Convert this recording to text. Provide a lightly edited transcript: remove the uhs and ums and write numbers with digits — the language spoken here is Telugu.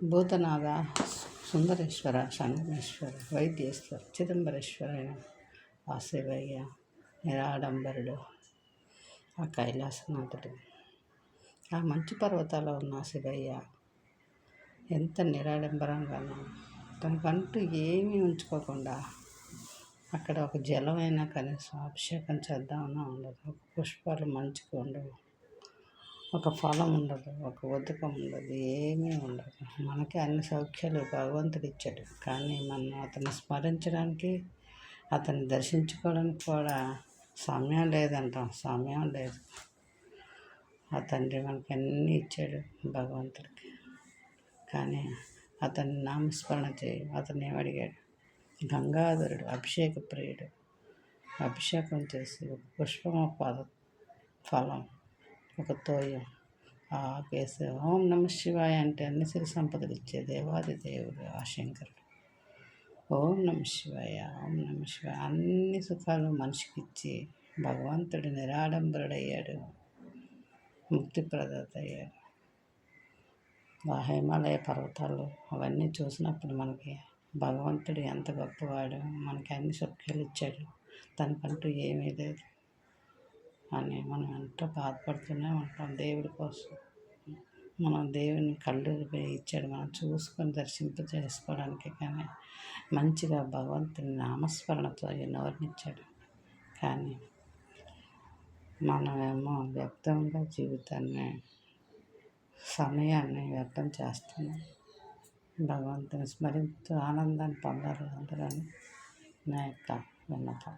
భూతనాథ, సుందరేశ్వర, సంగమేశ్వర, వైద్యేశ్వర, చిదంబరేశ్వర, వాసవయ్య, నిరాడంబరుడు, ఆ కైలాసనాథుడు, ఆ మంచు పర్వతాల్లో ఉన్న శివయ్య ఎంత నిరాడంబరంగానో తనకంటూ ఏమీ ఉంచుకోకుండా అక్కడ ఒక జలమైనా కనీసం అభిషేకం చేద్దామన్నా ఉండదు, ఒక పుష్పాలు మంచిగా ఉండవు, ఒక ఫలం ఉండదు, ఒక ఉదకం ఉండదు, ఏమీ ఉండదు. మనకి అన్ని సౌఖ్యాలు భగవంతుడు ఇచ్చాడు, కానీ మనం అతన్ని స్మరించడానికి, అతన్ని దర్శించుకోవడానికి కూడా సమయం లేదంటాం. సమయం లేదు. ఆ తండ్రి మనకి అన్నీ ఇచ్చాడు భగవంతుడికి, కానీ అతన్ని నామస్మరణ చేయి. అతన్ని ఏమడిగాడు? గంగాధరుడు, అభిషేక ప్రియుడు, అభిషేకం చేసి ఒక పుష్పం, ఫలం, ఒక తోయం ఆ కేసు ఓం నమ శివాయ అంటే అన్ని సిరి సంపదలు ఇచ్చే దేవాది దేవుడు ఆ శంకరుడు. ఓం నమ శివాయ, ఓం నమ శివాయ అన్ని సుఖాలు మనిషికి ఇచ్చి భగవంతుడు నిరాడంబరుడయ్యాడు, ముక్తి ప్రదాత అయ్యాడు. ఆ హిమాలయ పర్వతాలు అవన్నీ చూసినప్పుడు మనకి భగవంతుడు ఎంత గొప్పవాడు, మనకి అన్ని సౌఖ్యాలు ఇచ్చాడు, తనకంటూ ఏమీ లేదు అని మనం ఎంతో బాధపడుతూనే ఉంటాం. దేవుడి కోసం మనం దేవుని కళ్ళు ఇచ్చాడు, మనం చూసుకొని చేసుకోవడానికి, కానీ మంచిగా భగవంతుని నామస్మరణతో నోరునిచ్చాడు. కానీ మనమేమో వ్యక్తంగా జీవితాన్ని, సమయాన్ని వ్యక్తం చేస్తున్నాం. భగవంతుని స్మరిస్తూ ఆనందాన్ని పొందాలి అందరూ, నా యొక్క విన్నపం.